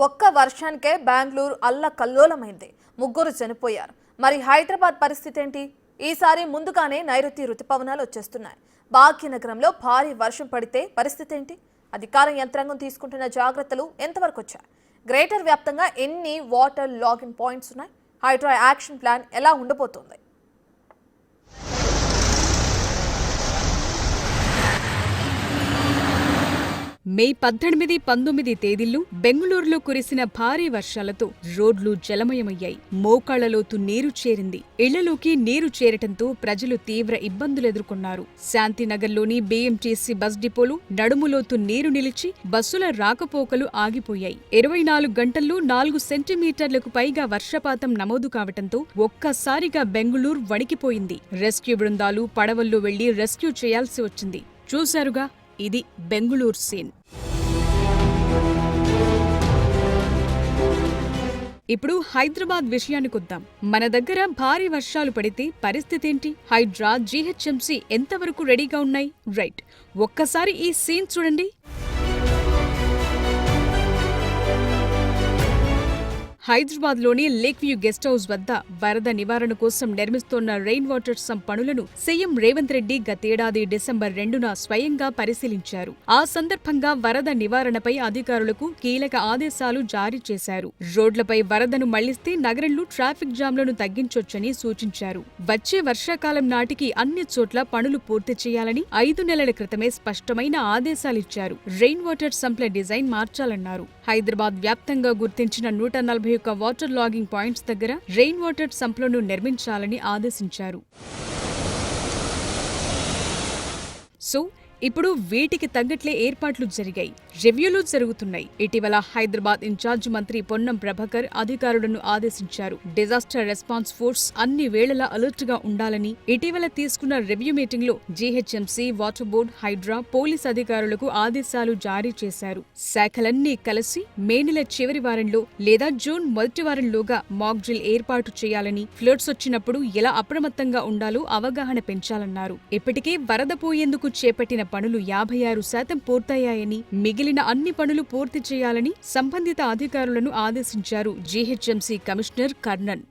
ఒక్క వర్షానికే బెంగళూరు అల్లకల్లోలమైంది. ముగ్గురు చనిపోయారు. మరి హైదరాబాద్ పరిస్థితి ఏంటి? ఈసారి ముందుగానే నైరుతి రుతుపవనాలు వచ్చేస్తున్నాయి. భాగ్యనగరంలో భారీ వర్షం పడితే పరిస్థితి ఏంటి? అధికార యంత్రాంగం తీసుకుంటున్న జాగ్రత్తలు ఎంతవరకు వచ్చాయి? గ్రేటర్ వ్యాప్తంగా ఎన్ని వాటర్ లాగిన్ పాయింట్స్ ఉన్నాయి? హైడ్రా యాక్షన్ ప్లాన్ ఎలా ఉండబోతోంది? మే 18, 19 తేదీల్లో బెంగళూరులో కురిసిన భారీ వర్షాలతో రోడ్లు జలమయమయ్యాయి. మోకాళ్లలోతు నీరు చేరింది. ఇళ్లలోకి నీరు చేరటంతో ప్రజలు తీవ్ర ఇబ్బందులు ఎదుర్కొన్నారు. శాంతినగర్లోని బీఎంటీసీ బస్ డిపోలు నడుములోతు నీరు నిలిచి బస్సుల రాకపోకలు ఆగిపోయాయి. 24 గంటల్లో 4 సెంటీమీటర్లకు పైగా వర్షపాతం నమోదు కావటంతో ఒక్కసారిగా బెంగళూరు వణికిపోయింది. రెస్క్యూ బృందాలు పడవల్లో వెళ్లి రెస్క్యూ చేయాల్సి వచ్చింది. చూశారుగా, ఇది బెంగళూరు సీన్. ఇప్పుడు హైదరాబాద్ విషయానికొద్దాం. మన దగ్గర భారీ వర్షాలు పడితే పరిస్థితి ఏంటి? హైడ్రా, జీహెచ్ఎంసీ ఎంతవరకు రెడీగా ఉన్నాయి? రైట్, ఒక్కసారి ఈ సీన్ చూడండి. హైదరాబాద్లోని లేక్ వ్యూ గెస్ట్ హౌస్ వద్ద వరద నివారణ కోసం నిర్మిస్తోన్న రెయిన్ వాటర్ సమ్ పనులను సీఎం రేవంత్ రెడ్డి గతేడాది డిసెంబర్ 2న స్వయంగా పరిశీలించారు. ఆ సందర్భంగా వరద నివారణపై అధికారులకు కీలక ఆదేశాలు జారీ చేశారు. రోడ్లపై వరదను మళ్లిస్తే నగరంలో ట్రాఫిక్ జామ్లను తగ్గించొచ్చని సూచించారు. వచ్చే వర్షాకాలం నాటికి అన్ని చోట్ల పనులు పూర్తి చేయాలని 5 నెలల క్రితమే స్పష్టమైన ఆదేశాలిచ్చారు. రెయిన్ వాటర్ సంప్ల డిజైన్ మార్చాలన్నారు. హైదరాబాద్ వ్యాప్తంగా గుర్తించిన 141 వాటర్ లాగింగ్ పాయింట్స్ దగ్గర రెయిన్ వాటర్ సంప్లను నిర్మించాలని ఆదేశించారు. సో ఇప్పుడు వీటికి తగ్గట్లే ఏర్పాట్లు జరిగాయి. రివ్యూలు జరుగుతున్నాయి. ఇటీవల హైదరాబాద్ ఇన్ఛార్జ్ మంత్రి పొన్నం ప్రభాకర్ అధికారులను ఆదేశించారు. డిజాస్టర్ రెస్పాన్స్ ఫోర్స్ అన్ని వేళలా అలర్ట్ గా ఉండాలని ఇటీవల తీసుకున్న రివ్యూ మీటింగ్ లో GHMC, water board, HYDRAA, police అధికారులకు ఆదేశాలు జారీ చేశారు. శాఖలన్నీ కలిసి మే నెల చివరి వారంలో లేదా జూన్ మొదటి వారంలోగా మాక్ డ్రిల్ ఏర్పాటు చేయాలని, ఫ్లడ్స్ వచ్చినప్పుడు ఎలా అప్రమత్తంగా ఉండాలో అవగాహన పెంచాలన్నారు. ఇప్పటికే వరద పోయేందుకు చేపట్టిన పనులు 56% పూర్తయ్యాయని, మిగిలిన అన్ని పనులు పూర్తి చేయాలని సంబంధిత అధికారులను ఆదేశించారు జీహెచ్ఎంసీ కమిషనర్ కర్ణన్.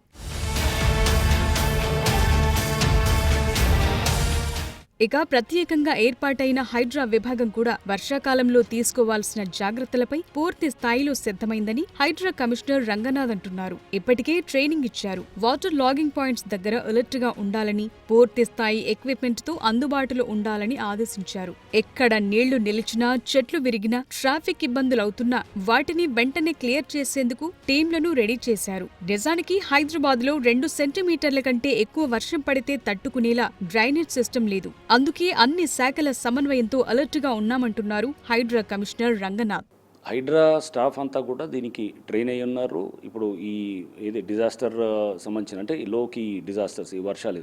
ఇక ప్రత్యేకంగా ఏర్పాటైన హైడ్రా విభాగం కూడా వర్షాకాలంలో తీసుకోవాల్సిన జాగ్రత్తలపై పూర్తి స్థాయిలో సిద్ధమైందని హైడ్రా కమిషనర్ రంగనాథ్ అంటున్నారు. ఇప్పటికే ట్రైనింగ్ ఇచ్చారు. వాటర్ లాగింగ్ పాయింట్స్ దగ్గర అలర్ట్ గా ఉండాలని, పూర్తి స్థాయి ఎక్విప్మెంట్ తో అందుబాటులో ఉండాలని ఆదేశించారు. ఎక్కడ నీళ్లు నిలిచినా, చెట్లు విరిగినా, ట్రాఫిక్ ఇబ్బందులవుతున్నా వాటిని వెంటనే క్లియర్ చేసేందుకు టీంలను రెడీ చేశారు. నిజానికి హైదరాబాద్ లో 2 సెంటీమీటర్ల కంటే ఎక్కువ వర్షం పడితే తట్టుకునేలా డ్రైనేజ్ సిస్టమ్ లేదు. అందుకే అన్ని శాఖల సమన్వయంతో అలర్ట్గా ఉన్నామంటున్నారు హైడ్రా కమిషనర్ రంగనాథ్. హైడ్రా స్టాఫ్ అంతా కూడా దీనికి ట్రైన్ అయ్యి ఉన్నారు. ఇప్పుడు ఏది డిజాస్టర్ సంబంధించిన అంటే ఈ లోకి డిజాస్టర్స్, ఈ వర్షాలు,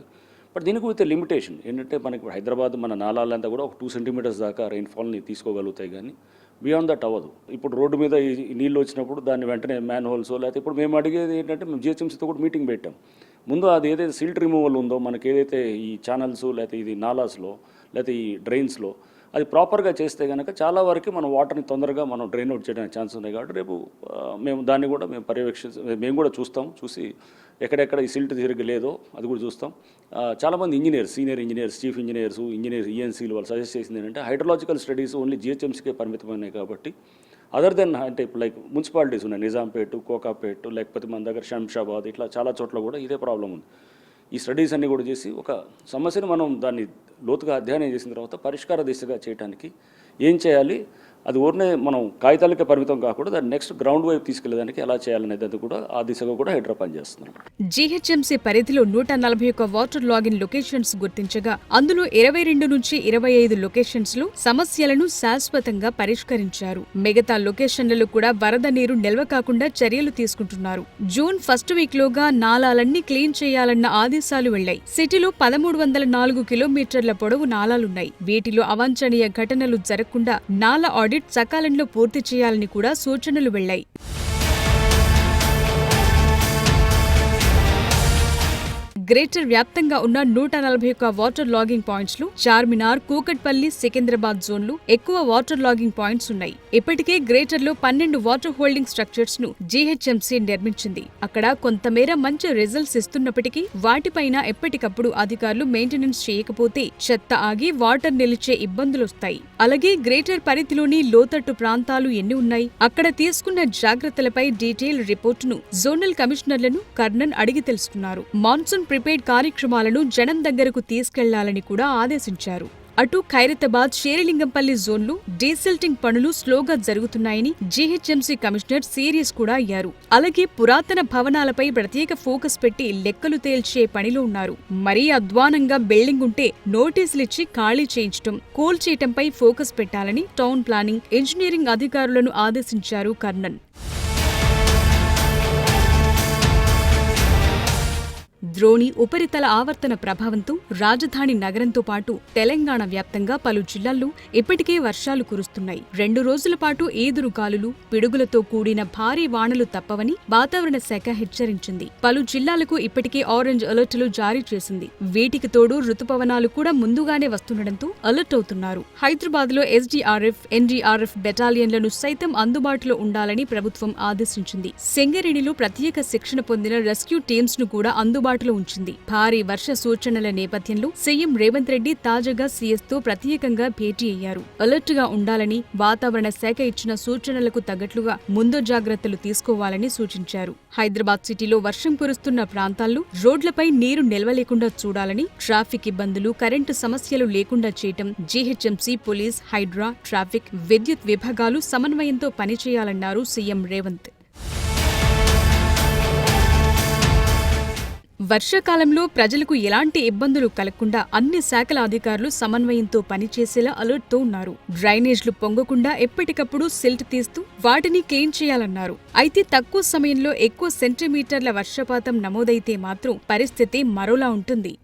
బట్ దీనికి విత్ లిమిటేషన్ ఏంటంటే మనకి హైదరాబాద్ మన నాలాలంతా కూడా ఒక 2 సెంటీమీటర్స్ దాకా రెయిన్ఫాల్ని తీసుకోగలుగుతాయి, కానీ బియాండ్ దట్ అవ్వదు. ఇప్పుడు రోడ్డు మీద ఈ నీళ్ళు వచ్చినప్పుడు దాన్ని వెంటనే మ్యాన్ హోల్స్, లేకపోతే ఇప్పుడు మేము అడిగేది ఏంటంటే మేము జిహెచ్ఎంసీతో కూడా మీటింగ్ పెట్టాం. ముందు అది ఏదైతే సిల్ట్ రిమూవల్ ఉందో మనకి ఏదైతే ఈ ఛానల్స్, లేకపోతే ఇది నాలాస్లో, లేకపోతే ఈ డ్రైన్స్లో అది ప్రాపర్గా చేస్తే కనుక చాలా వరకు మనం వాటర్ని తొందరగా మనం డ్రైన్ అవుట్ చేయడానికి ఛాన్స్ ఉన్నాయి. కాబట్టి రేపు మేము దాన్ని కూడా మేము కూడా చూసి ఎక్కడెక్కడ ఈ సిల్ట్ తిరిగి లేదో అది కూడా చూస్తాం. చాలామంది engineers, senior engineers, chief engineers, ఈఎన్సీలు వాళ్ళు సజెస్ట్ చేసింది ఏంటంటే హైడ్రలాజికల్ స్టడీస్ ఓన్లీ జిహెచ్ఎంసీకే పరిమితమైనాయి కాబట్టి అదర్ దెన్ అంటే లైక్ మున్సిపాలిటీస్ ఉన్నాయి, నిజాంపేట, కోకాపేట, లేకపోతే మన దగ్గర శంషాబాద్, ఇట్లా చాలా చోట్ల కూడా ఇదే ప్రాబ్లం ఉంది. ఈ స్టడీస్ అన్నీ కూడా చేసి ఒక సమస్యను మనం దాన్ని లోతుగా అధ్యయనం చేసిన తర్వాత పరిష్కార దిశగా చేయడానికి ఏం చేయాలి, అది ఊరినే మనం కాగితాలకే పరిమితం కాకుండా దాన్ని నెక్స్ట్ గ్రౌండ్ వైపు తీసుకెళ్లేదానికి ఎలా చేయాలనేది కూడా ఆ దిశగా కూడా హైడ్రా పనిచేస్తున్నాం. జీహెచ్ఎంసీ పరిధిలో 141 వాటర్ లాగిన్ లొకేషన్స్ గుర్తించగా అందులో 22 నుంచి 25 లొకేషన్స్ లో సమస్యలను శాశ్వతంగా పరిష్కరించారు. మిగతా లొకేషన్లలో కూడా వరద నీరు నిల్వ కాకుండా చర్యలు తీసుకుంటున్నారు. జూన్ ఫస్ట్ వీక్ లోగా నాలాలన్నీ క్లీన్ చేయాలన్న ఆదేశాలు వెళ్లాయి. సిటీలో 1304 కిలోమీటర్ల పొడవు నాలాలున్నాయి. వీటిలో అవాంఛనీయ ఘటనలు జరగకుండా నాలా ఆడిట్ సకాలంలో పూర్తి చేయాలని కూడా సూచనలు వెళ్లాయి. గ్రేటర్ వ్యాప్తంగా ఉన్న 141 వాటర్ లాగింగ్ పాయింట్స్ లో చార్మినార్, కూకట్పల్లి, సికింద్రాబాద్ జోన్లు ఎక్కువ వాటర్ లాగింగ్ పాయింట్స్ ఉన్నాయి. ఇప్పటికే గ్రేటర్ లో 12 వాటర్ హోల్డింగ్ స్ట్రక్చర్స్ ను జీహెచ్ఎంసీ నిర్మించింది. అక్కడ కొంతమేర మంచి రిజల్ట్స్ ఇస్తున్నప్పటికీ వాటిపైన ఎప్పటికప్పుడు అధికారులు మెయింటెనెన్స్ చేయకపోతే చెత్త ఆగి వాటర్ నిలిచే ఇబ్బందులొస్తాయి. అలాగే గ్రేటర్ పరిధిలోని లోతట్టు ప్రాంతాలు ఎన్ని ఉన్నాయి, అక్కడ తీసుకున్న జాగ్రత్తలపై డీటెయిల్ రిపోర్టును జోనల్ కమిషనర్లను కర్ణన్ అడిగి తెలుసుకున్నారు. మాన్సూన్ ప్రిపేర్డ్ కార్యక్రమాలను జనం దగ్గరకు తీసుకెళ్లాలని కూడా ఆదేశించారు. అటు ఖైరతాబాద్, షేరిలింగంపల్లి జోన్లు డీసిల్టింగ్ పనులు స్లోగా జరుగుతున్నాయని జీహెచ్ఎంసీ కమిషనర్ సీరియస్ కూడా అయ్యారు. అలాగే పురాతన భవనాలపై ప్రత్యేక ఫోకస్ పెట్టి లెక్కలు తేల్చే పనిలో ఉన్నారు. మరీ అధ్వానంగా బిల్డింగ్ ఉంటే నోటీసులిచ్చి ఖాళీ చేయించడం, కూల్చేయటంపై ఫోకస్ పెట్టాలని టౌన్ ప్లానింగ్, ఇంజనీరింగ్ అధికారులను ఆదేశించారు కర్ణన్. ద్రోణి ఉపరితల ఆవర్తన ప్రభావంతో రాజధాని నగరంతో పాటు తెలంగాణ వ్యాప్తంగా పలు జిల్లాల్లో ఇప్పటికే వర్షాలు కురుస్తున్నాయి. 2 రోజుల పాటు ఈదురుగాలులు, పిడుగులతో కూడిన భారీ వానలు తప్పవని వాతావరణ శాఖ హెచ్చరించింది. పలు జిల్లాలకు ఇప్పటికే ఆరెంజ్ అలర్టులు జారీ చేసింది. వీటికి తోడు రుతుపవనాలు కూడా ముందుగానే వస్తుండటంతో అలర్ట్ అవుతున్నారు. హైదరాబాద్ లో ఎస్డీఆర్ఎఫ్, ఎన్డీఆర్ఎఫ్ బెటాలియన్లను సైతం అందుబాటులో ఉండాలని ప్రభుత్వం ఆదేశించింది. సింగరేణిలో ప్రత్యేక శిక్షణ పొందిన రెస్క్యూ టీమ్స్ ను కూడా అందుబాటులో ఉంచింది. భారీ వర్ష సూచనల నేపథ్యంలో సీఎం రేవంత్ రెడ్డి తాజాగా సీఎస్ తో ప్రత్యేకంగా భేటీ అయ్యారు. అలర్ట్ గా ఉండాలని, వాతావరణ శాఖ ఇచ్చిన సూచనలకు తగ్గట్లుగా ముందు జాగ్రత్తలు తీసుకోవాలని సూచించారు. హైదరాబాద్ సిటీలో వర్షం కురుస్తున్న ప్రాంతాల్లో రోడ్లపై నీరు నిల్వలేకుండా చూడాలని, ట్రాఫిక్ ఇబ్బందులు, కరెంటు సమస్యలు లేకుండా చేయటం జీహెచ్ఎంసీ, పోలీస్, హైడ్రా, ట్రాఫిక్, విద్యుత్ విభాగాలు సమన్వయంతో పనిచేయాలన్నారు సీఎం రేవంత్. వర్షాకాలంలో ప్రజలకు ఎలాంటి ఇబ్బందులు కలగకుండా అన్ని శాఖల అధికారులు సమన్వయంతో పనిచేసేలా అలర్ట్తో ఉన్నారు. డ్రైనేజ్లు పొంగకుండా ఎప్పటికప్పుడు సిల్ట్ తీస్తూ వాటిని క్లీన్ చేయాలన్నారు. అయితే తక్కువ సమయంలో ఎక్కువ సెంటీమీటర్ల వర్షపాతం నమోదైతే మాత్రం పరిస్థితి మరోలా ఉంటుంది.